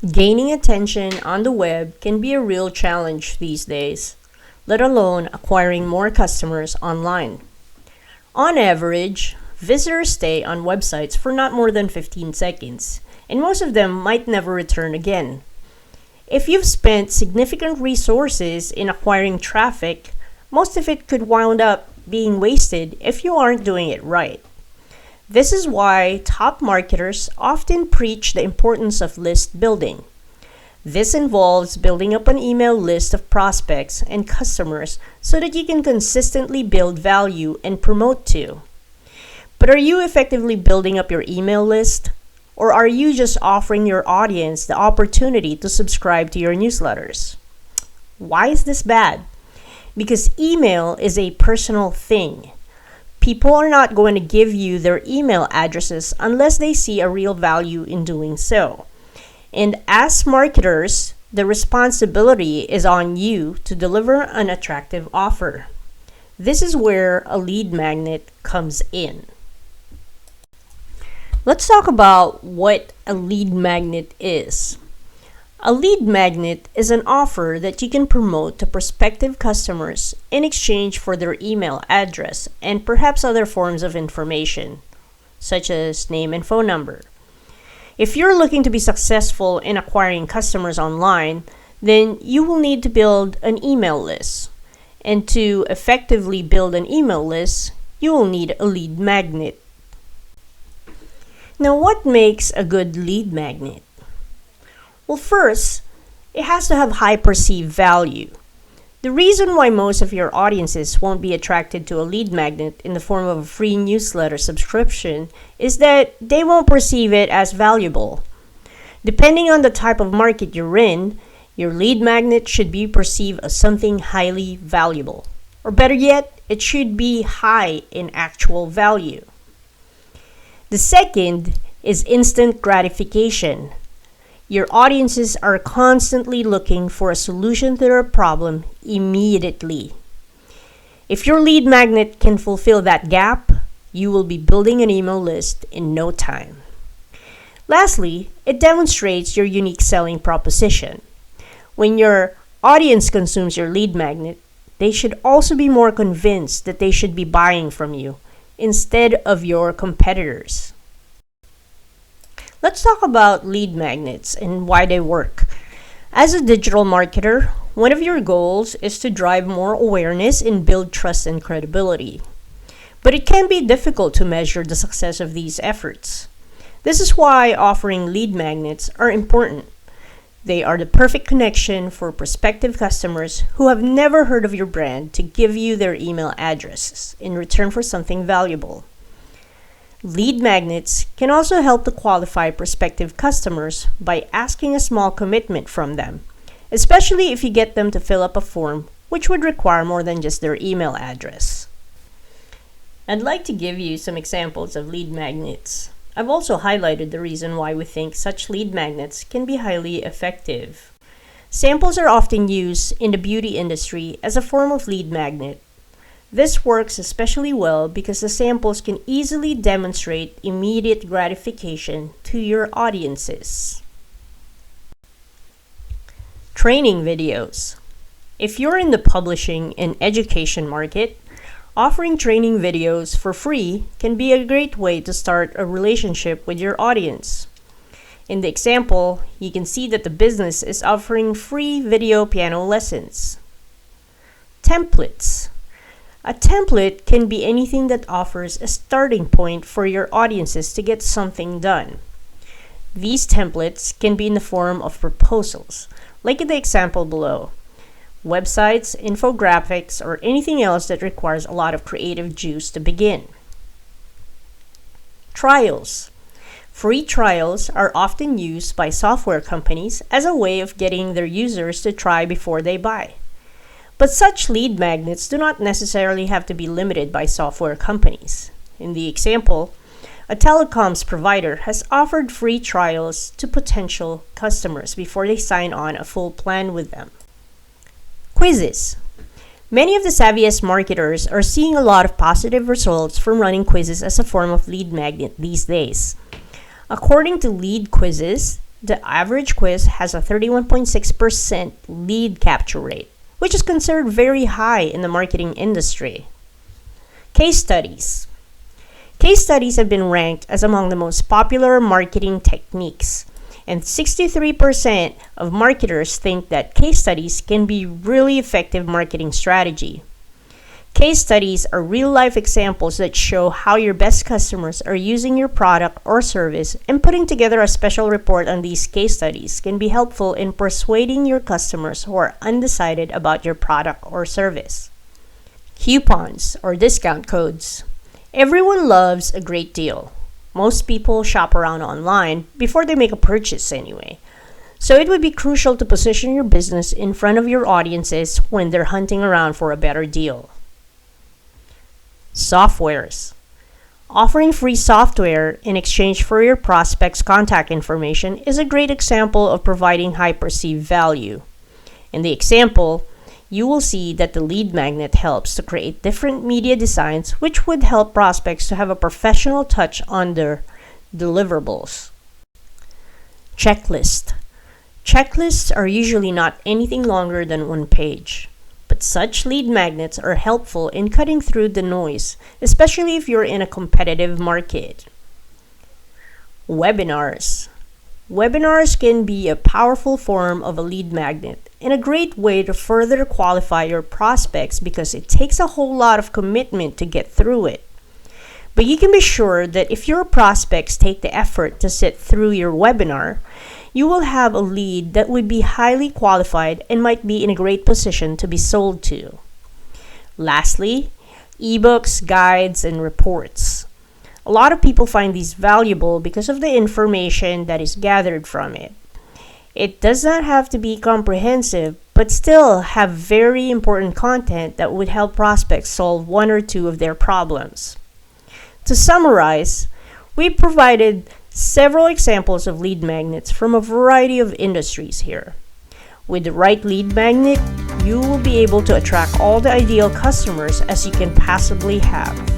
Gaining attention on the web can be a real challenge these days, let alone acquiring more customers online. On average, visitors stay on websites for not more than 15 seconds, and most of them might never return again. If you've spent significant resources in acquiring traffic, most of it could wind up being wasted if you aren't doing it right. This is why top marketers often preach the importance of list building. This involves building up an email list of prospects and customers so that you can consistently build value and promote to. But are you effectively building up your email list? Or are you just offering your audience the opportunity to subscribe to your newsletters? Why is this bad? Because email is a personal thing. People are not going to give you their email addresses unless they see a real value in doing so. And as marketers, the responsibility is on you to deliver an attractive offer. This is where a lead magnet comes in. Let's talk about what a lead magnet is. A lead magnet is an offer that you can promote to prospective customers in exchange for their email address and perhaps other forms of information, such as name and phone number. If you're looking to be successful in acquiring customers online, then you will need to build an email list. And to effectively build an email list, you will need a lead magnet. Now, what makes a good lead magnet? Well, first, it has to have high perceived value. The reason why most of your audiences won't be attracted to a lead magnet in the form of a free newsletter subscription is that they won't perceive it as valuable. Depending on the type of market you're in, your lead magnet should be perceived as something highly valuable. Or better yet, it should be high in actual value. The second is instant gratification. Your audiences are constantly looking for a solution to their problem immediately. If your lead magnet can fulfill that gap, you will be building an email list in no time. Lastly, it demonstrates your unique selling proposition. When your audience consumes your lead magnet, they should also be more convinced that they should be buying from you instead of your competitors. Let's talk about lead magnets and why they work. As a digital marketer, one of your goals is to drive more awareness and build trust and credibility. But it can be difficult to measure the success of these efforts. This is why offering lead magnets are important. They are the perfect connection for prospective customers who have never heard of your brand to give you their email addresses in return for something valuable. Lead magnets can also help to qualify prospective customers by asking a small commitment from them, especially if you get them to fill up a form which would require more than just their email address. I'd like to give you some examples of lead magnets. I've also highlighted the reason why we think such lead magnets can be highly effective. Samples are often used in the beauty industry as a form of lead magnet. This works especially well because the samples can easily demonstrate immediate gratification to your audiences. Training videos. If you're in the publishing and education market, offering training videos for free can be a great way to start a relationship with your audience. In the example, you can see that the business is offering free video piano lessons. Templates. A template can be anything that offers a starting point for your audiences to get something done. These templates can be in the form of proposals, like in the example below, websites, infographics, or anything else that requires a lot of creative juice to begin. Trials. Free trials are often used by software companies as a way of getting their users to try before they buy. But such lead magnets do not necessarily have to be limited by software companies. In the example, a telecoms provider has offered free trials to potential customers before they sign on a full plan with them. Quizzes. Many of the savviest marketers are seeing a lot of positive results from running quizzes as a form of lead magnet these days. According to lead quizzes, The average quiz has a 31.6% lead capture rate, which is considered very high in the marketing industry. Case studies. Case studies have been ranked as among the most popular marketing techniques, and 63% of marketers think that case studies can be really effective marketing strategy. Case studies are real-life examples that show how your best customers are using your product or service, and putting together a special report on these case studies can be helpful in persuading your customers who are undecided about your product or service. Coupons or discount codes. Everyone loves a great deal. Most people shop around online before they make a purchase anyway. So it would be crucial to position your business in front of your audiences when they're hunting around for a better deal. Softwares. Offering free software in exchange for your prospects' contact information is a great example of providing high perceived value. In the example, you will see that the lead magnet helps to create different media designs which would help prospects to have a professional touch on their deliverables. Checklist. Checklists are usually not anything longer than one page, but such lead magnets are helpful in cutting through the noise, especially if you're in a competitive market. Webinars. Webinars can be a powerful form of a lead magnet and a great way to further qualify your prospects because it takes a whole lot of commitment to get through it. But you can be sure that if your prospects take the effort to sit through your webinar, you will have a lead that would be highly qualified and might be in a great position to be sold to. Lastly, ebooks, guides, and reports. A lot of people find these valuable because of the information that is gathered from it. It does not have to be comprehensive, but still have very important content that would help prospects solve one or two of their problems. To summarize, we provided several examples of lead magnets from a variety of industries here. With the right lead magnet, you will be able to attract all the ideal customers as you can possibly have.